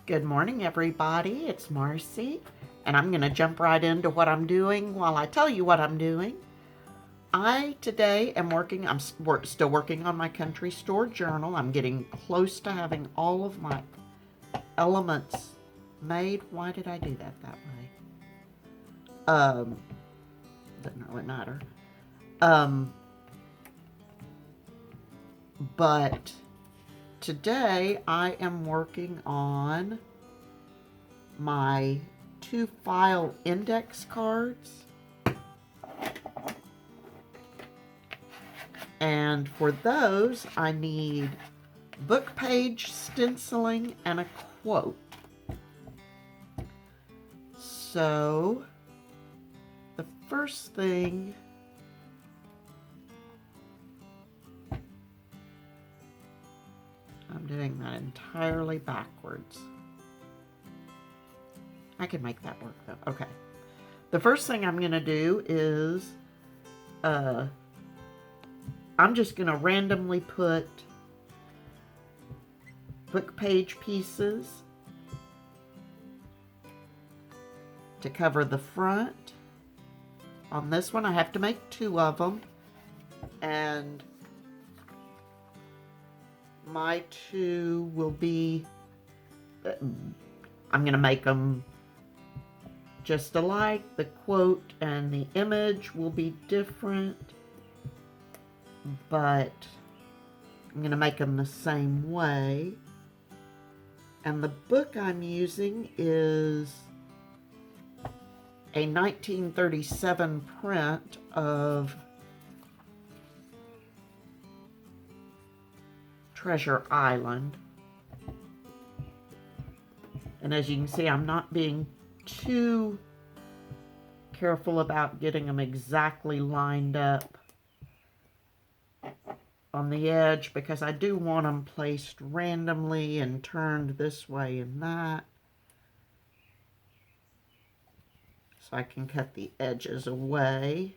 Good morning, everybody. It's Marcy, and I'm going to jump right into what I'm doing while I tell you what I'm doing. Today am working, still working on my country store journal. I'm getting close to having all of my elements made. Why did I do that way? Doesn't really matter. But today I am working on my 2 file index cards. And for those, I need book page stenciling and a quote. So, the first thing I'm doing that entirely backwards. I can make that work though. Okay. The first thing I'm going to do is I'm just going to randomly put book page pieces to cover the front. On this one, I have to make 2 of them. And my 2 will be, I'm going to make them just alike. The quote and the image will be different, but I'm going to make them the same way. And the book I'm using is a 1937 print of Treasure Island. And as you can see, I'm not being too careful about getting them exactly lined up on the edge because I do want them placed randomly and turned this way and that, so I can cut the edges away.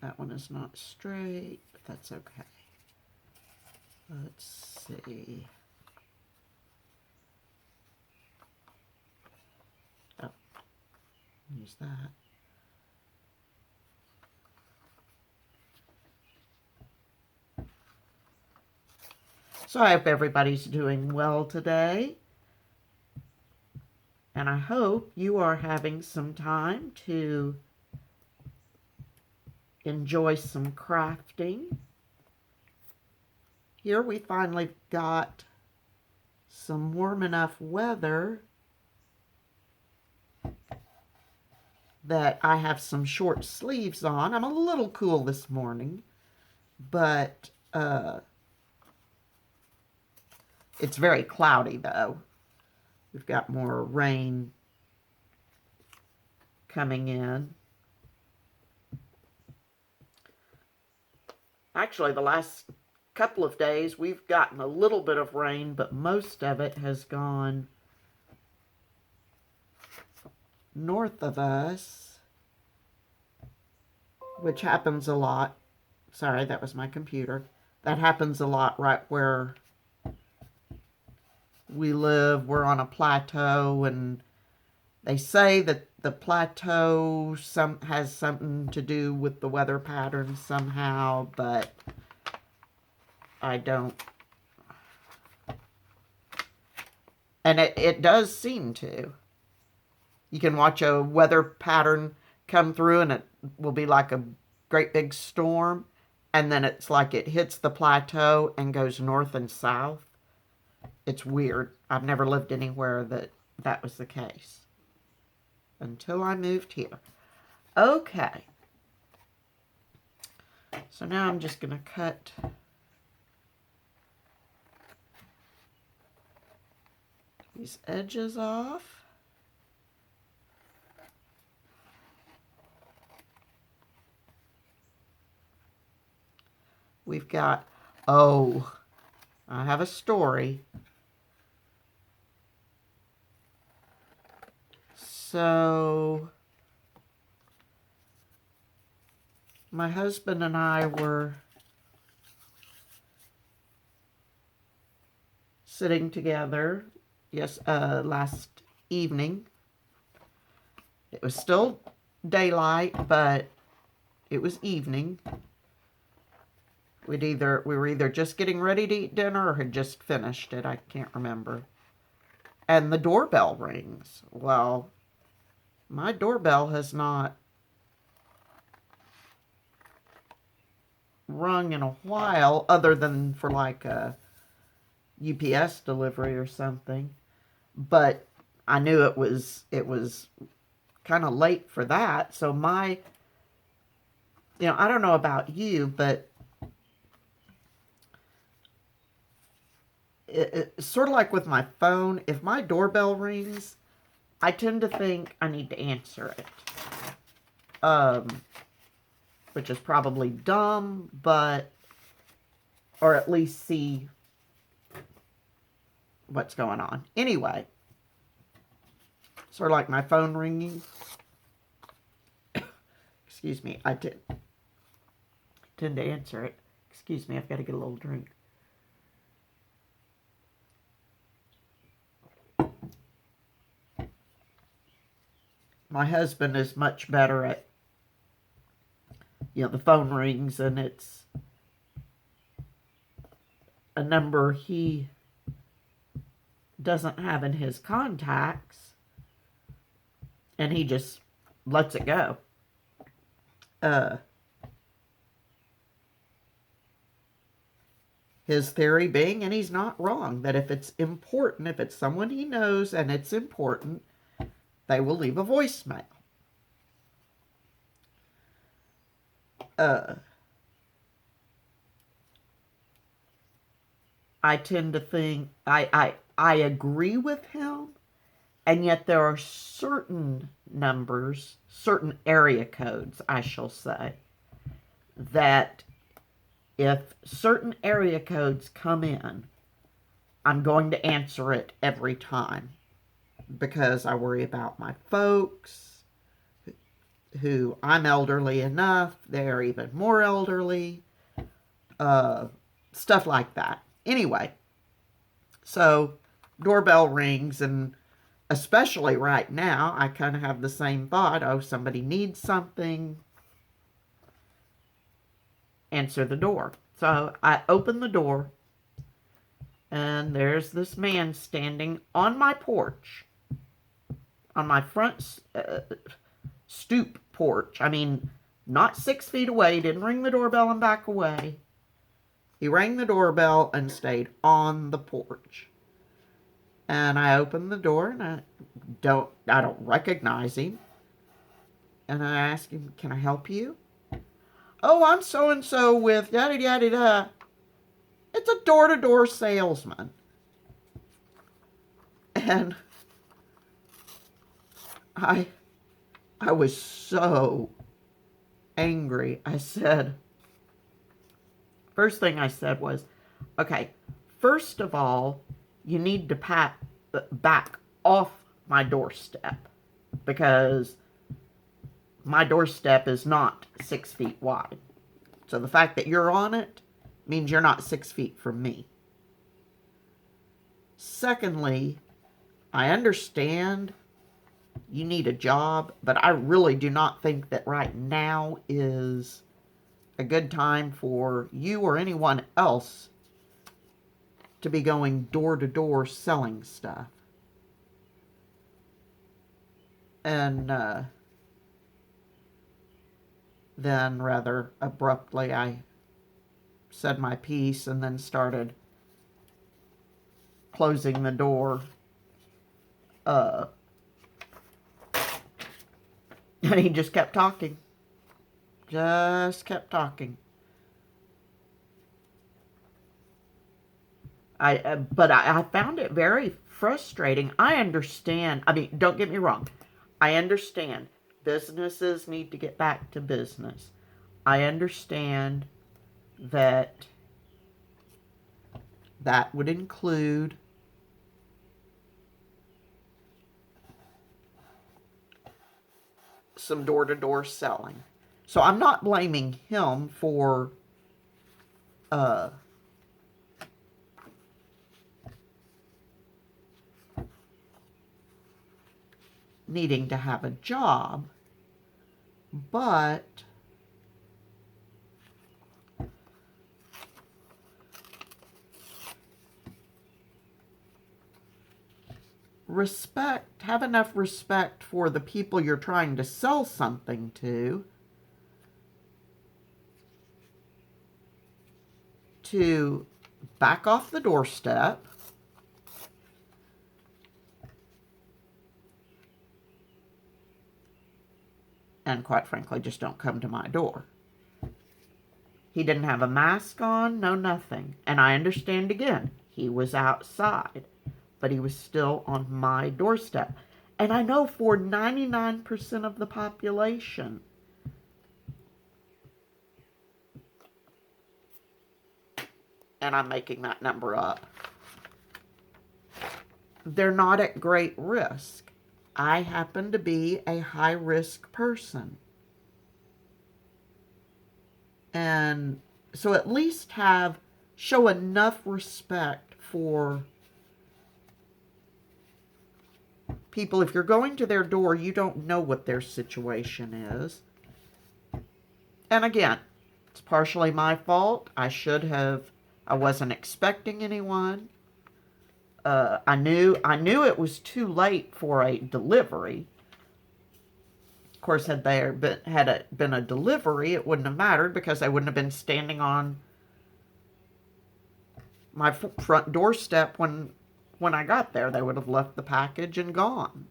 That one is not straight, but that's okay. Let's see. Oh, use that. So I hope everybody's doing well today. And I hope you are having some time to enjoy some crafting. Here we finally got some warm enough weather that I have some short sleeves on. I'm a little cool this morning, but it's very cloudy though. We've got more rain coming in. Actually, the last couple of days we've gotten a little bit of rain, but most of it has gone north of us, which happens a lot. Sorry, that was my computer. That happens a lot right where we live. We're on a plateau, and they say that the plateau has something to do with the weather pattern somehow, but I don't. And it does seem to. You can watch a weather pattern come through, and it will be like a great big storm, and then it's like it hits the plateau and goes north and south. It's weird. I've never lived anywhere that was the case until I moved here. Okay. So now I'm just going to cut these edges off. We've got, I have a story. So my husband and I were sitting together, yes, last evening. It was still daylight, but it was evening. We were either just getting ready to eat dinner or had just finished it. I can't remember. And the doorbell rings. Well, my doorbell has not rung in a while, other than for like a UPS delivery or something. But I knew it was kind of late for that. So I don't know about you, but it's sort of like with my phone. If my doorbell rings, I tend to think I need to answer it. Which is probably dumb, or at least see what's going on. Anyway, sort of like my phone ringing. Excuse me, I tend to answer it. Excuse me, I've got to get a little drink. My husband is much better at, the phone rings and it's a number he doesn't have in his contacts, and he just lets it go. His theory being, and he's not wrong, that if it's important, if it's someone he knows and it's important, they will leave a voicemail. I tend to think, I agree with him, and yet there are certain numbers, certain area codes, I shall say, that if certain area codes come in, I'm going to answer it every time, because I worry about my folks, who I'm elderly enough, they're even more elderly, stuff like that. Anyway, so doorbell rings, and especially right now, I kind of have the same thought. Oh, somebody needs something. Answer the door. So I open the door, and there's this man standing on my porch, on my front stoop porch. I mean, not 6 feet away, didn't ring the doorbell and back away. He rang the doorbell and stayed on the porch. And I opened the door, and I don't recognize him. And I asked him, "Can I help you?" "Oh, I'm so-and-so with yada-yada-da." It's a door-to-door salesman. And I was so angry. First thing I said was, okay, first of all, you need to back off my doorstep, because my doorstep is not 6 feet wide. So the fact that you're on it means you're not 6 feet from me. Secondly, I understand you need a job, but I really do not think that right now is a good time for you or anyone else to be going door to door selling stuff. And then rather abruptly I said my piece and then started closing the door. And he just kept talking. But I found it very frustrating. I understand. I mean, don't get me wrong. I understand businesses need to get back to business. I understand that would include some door-to-door selling. So I'm not blaming him for needing to have a job, but have enough respect for the people you're trying to sell something to back off the doorstep and, quite frankly, just don't come to my door. He didn't have a mask on, no nothing. And I understand, again, he was outside, but he was still on my doorstep. And I know for 99% of the population, and I'm making that number up, they're not at great risk. I happen to be a high-risk person. And so at least show enough respect for people. If you're going to their door, you don't know what their situation is. And again, it's partially my fault. I wasn't expecting anyone. I knew it was too late for a delivery. Of course, had it been a delivery, it wouldn't have mattered because I wouldn't have been standing on my front doorstep when I got there. They would have left the package and gone.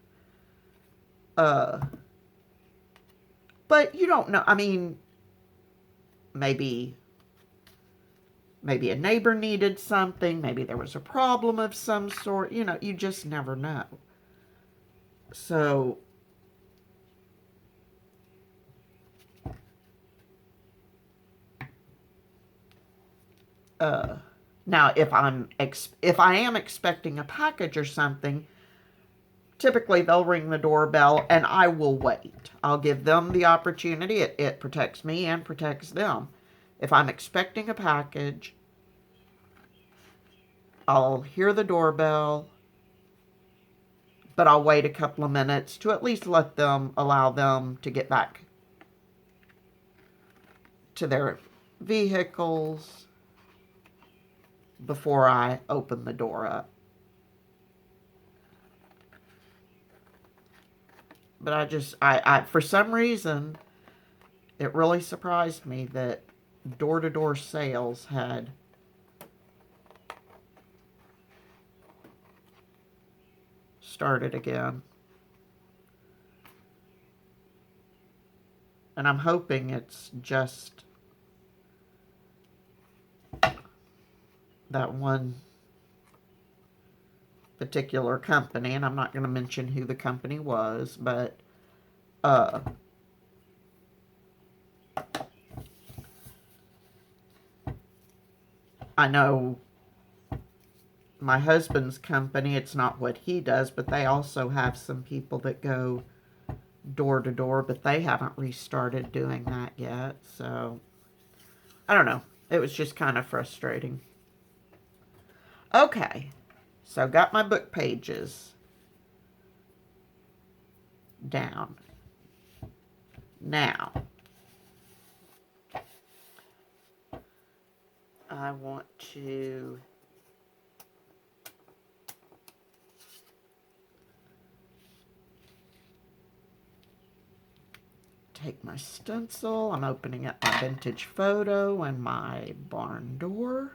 But you don't know. I mean, maybe a neighbor needed something. Maybe there was a problem of some sort. You know, you just never know. So, now if I am expecting a package or something, typically they'll ring the doorbell and I will wait. I'll give them the opportunity. It protects me and protects them. If I'm expecting a package, I'll hear the doorbell, but I'll wait a couple of minutes to at least allow them to get back to their vehicles before I open the door up. But I for some reason, it really surprised me that door-to-door sales had started again. And I'm hoping it's just that one particular company, and I'm not going to mention who the company was, but I know my husband's company, it's not what he does, but they also have some people that go door to door, but they haven't restarted doing that yet. So, I don't know. It was just kind of frustrating. Okay, so got my book pages down. Now, I want to take my stencil. I'm opening up my vintage photo and my barn door.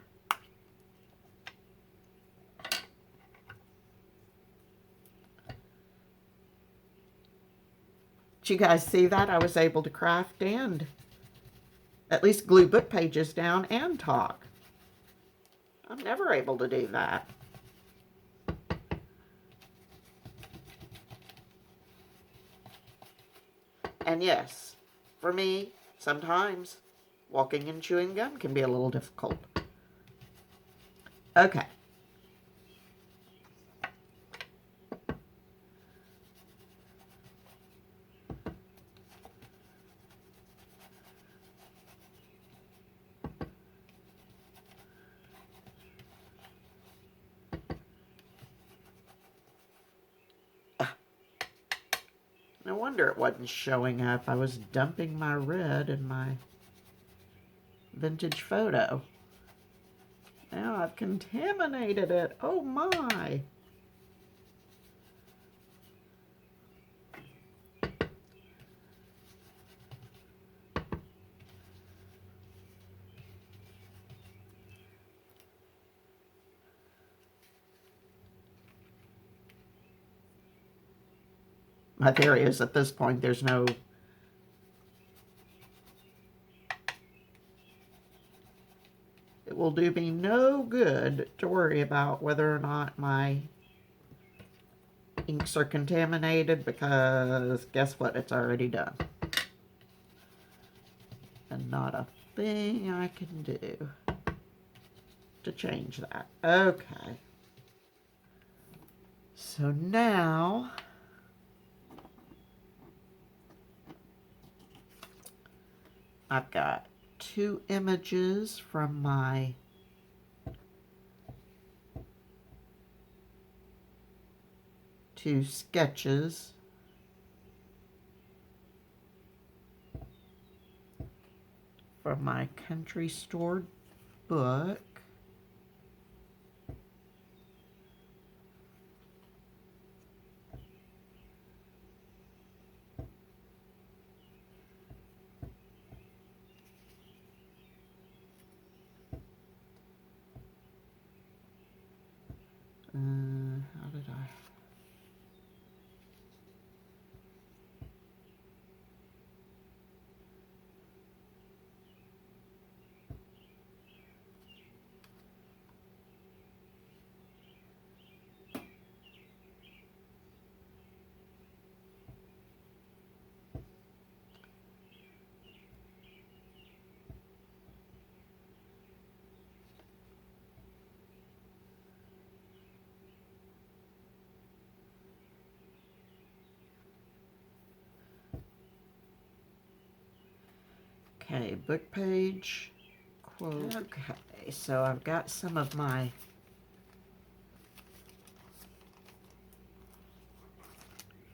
Did you guys see that? I was able to craft and at least glue book pages down and talk. I'm never able to do that. And yes, for me, sometimes walking and chewing gum can be a little difficult. Okay. wonder it wasn't showing up. I was dumping my red in my vintage photo. Now I've contaminated it. Oh my. My theory is at this point there's no it will do me no good to worry about whether or not my inks are contaminated, because guess what? It's already done. And not a thing I can do to change that. Okay. So now I've got 2 images from my two sketches. From my country store book. How did I? Okay, book page, quote. Okay, so I've got some of my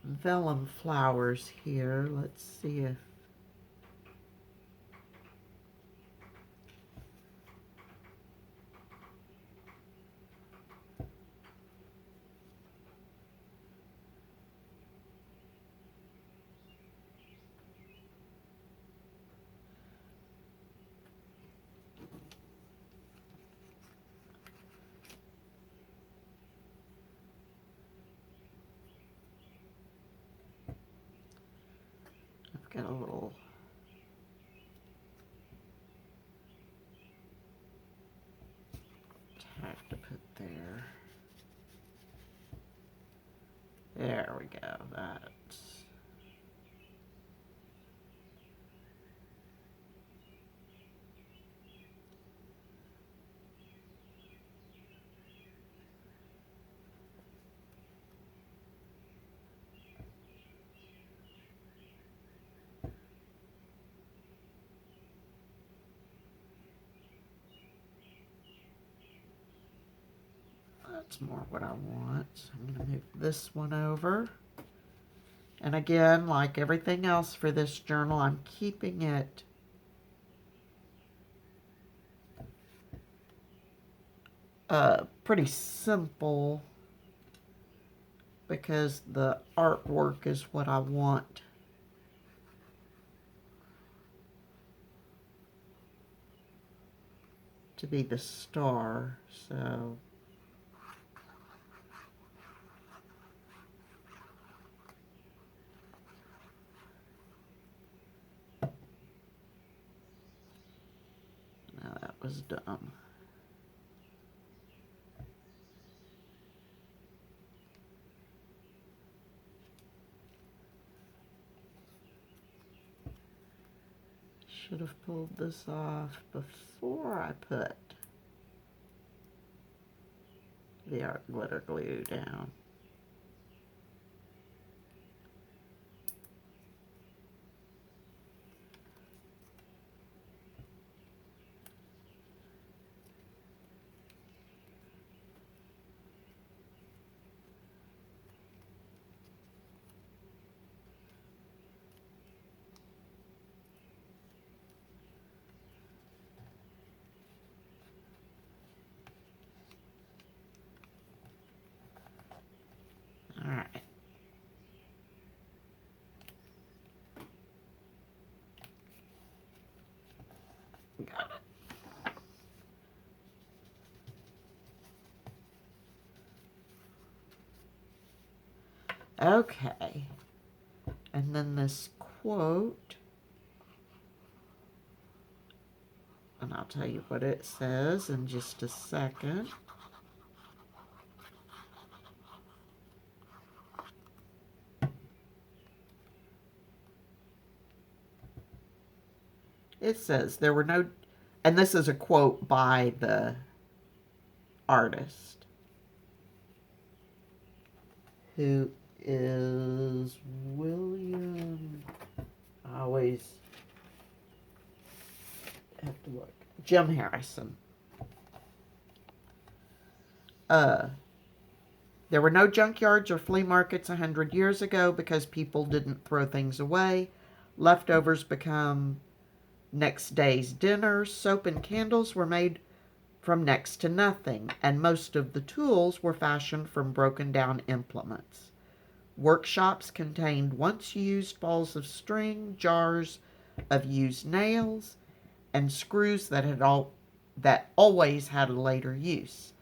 vellum flowers here. Let's see if I've got a little tag to put there. There we go. That's more what I want. So I'm going to move this one over. And again, like everything else for this journal, I'm keeping it pretty simple, because the artwork is what I want to be the star. So now that was dumb. Should have pulled this off before I put the art glitter glue down. Okay. And then this quote, and I'll tell you what it says in just a second. It says, there were no, and this is a quote by the artist, who is William, I always have to look, Jim Harrison. There were no junkyards or flea markets 100 years ago because people didn't throw things away. Leftovers become next day's dinner. Soap and candles were made from next to nothing, and most of the tools were fashioned from broken down implements. Workshops contained once used balls of string, jars of used nails, and screws that always had a later use.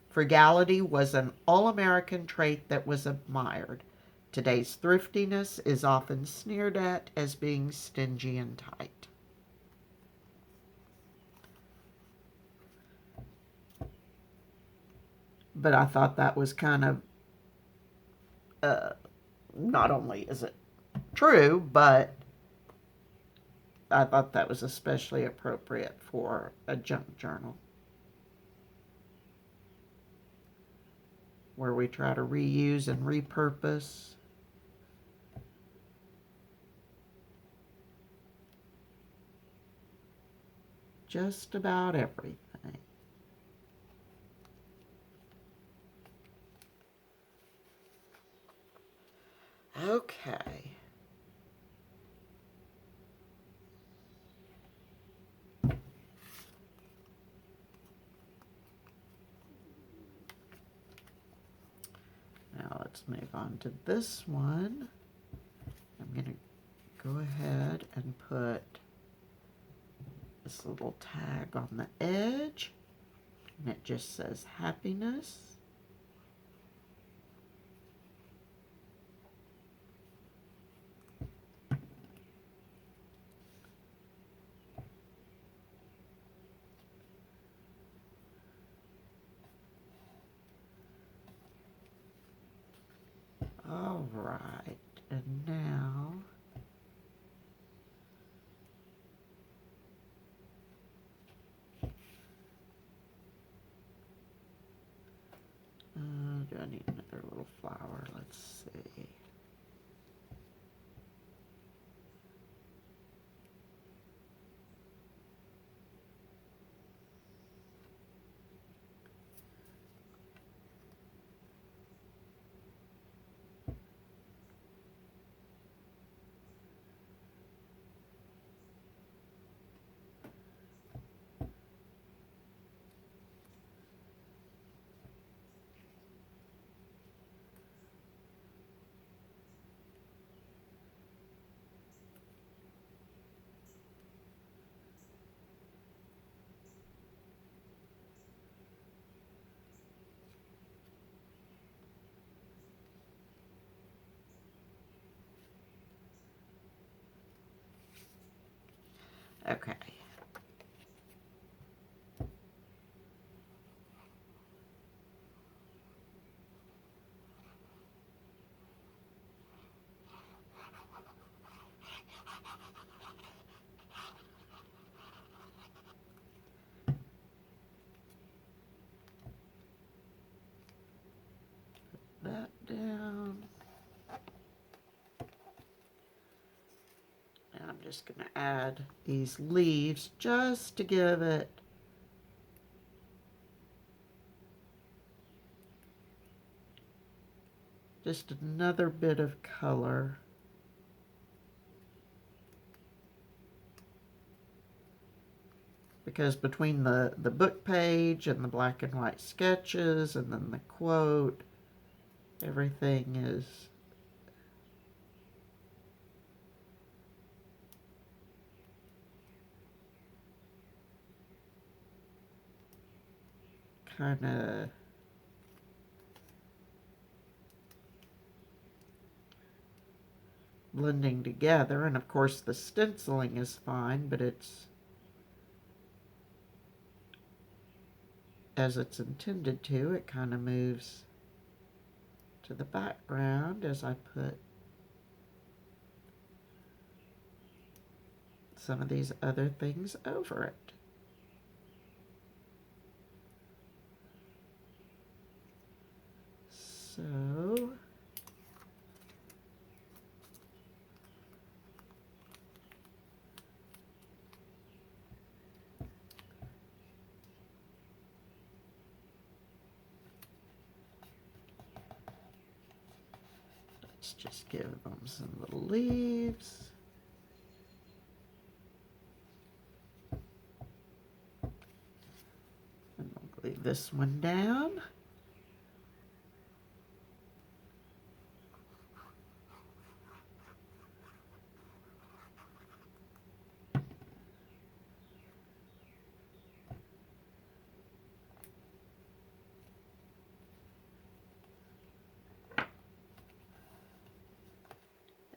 Frugality was an all-American trait that was admired. Today's thriftiness is often sneered at as being stingy and tight. But I thought that was kind of, not only is it true, but I thought that was especially appropriate for a junk journal, where we try to reuse and repurpose. Just about everything. Okay. Now let's move on to this one. I'm going to go ahead and put this little tag on the edge, and it just says happiness. All right, and now do I need another little flower? Let's see. Okay. That down. And I'm just going to add these leaves just to give it just another bit of color. Because between the book page and the black and white sketches and then the quote, everything is kind of blending together. And of course the stenciling is fine, but it's as it's intended to. It kind of moves to the background as I put some of these other things over it. So let's just give them some little leaves. And we'll glue this one down.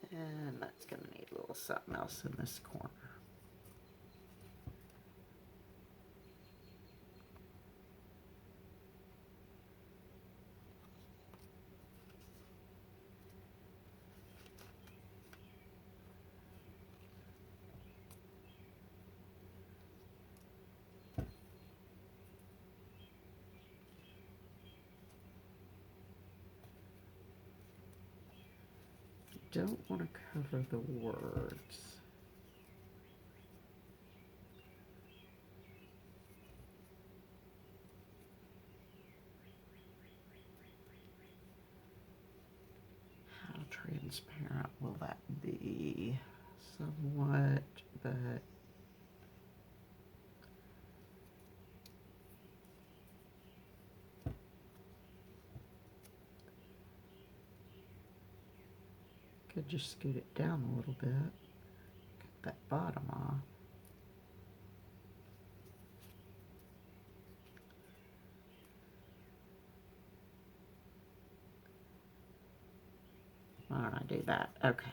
And that's going to need a little something else in this corner. Don't want to cover the words. How transparent will that be? Somewhat, but could just scoot it down a little bit. Get that bottom off. Why don't I do that? Okay.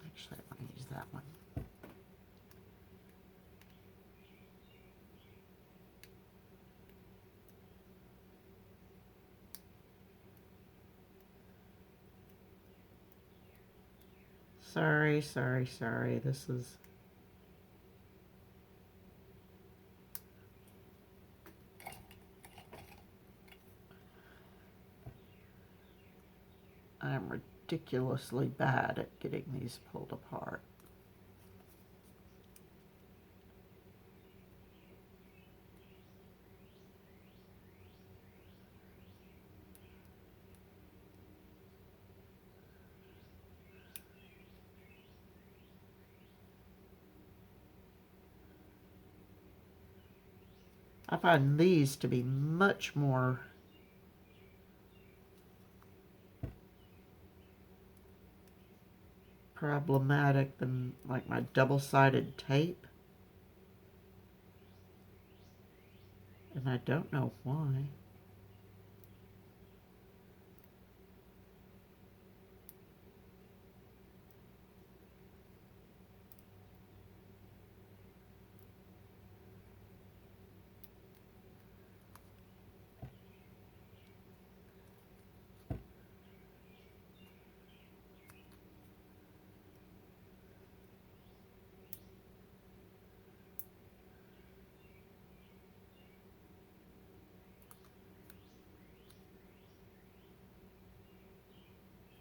Actually, I want to use that one. Sorry. This is... I'm ridiculously bad at getting these pulled apart. I find these to be much more problematic than like my double-sided tape. And I don't know why.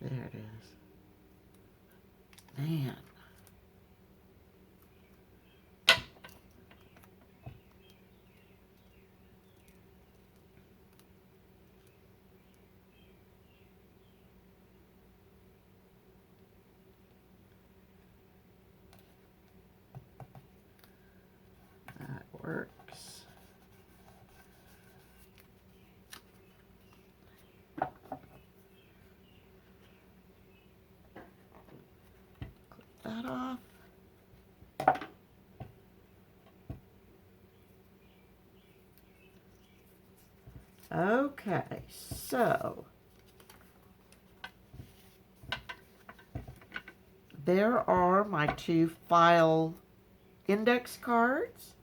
There it is. Man. That works. Clip that off. Okay, so there are my 2 file index cards.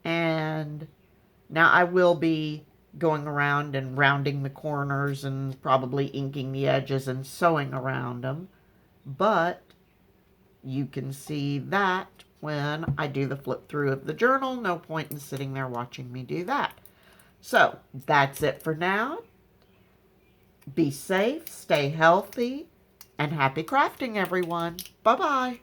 And now I will be going around and rounding the corners and probably inking the edges and sewing around them. But you can see that when I do the flip through of the journal. No point in sitting there watching me do that. So that's it for now. Be safe, stay healthy, and happy crafting, everyone. Bye-bye.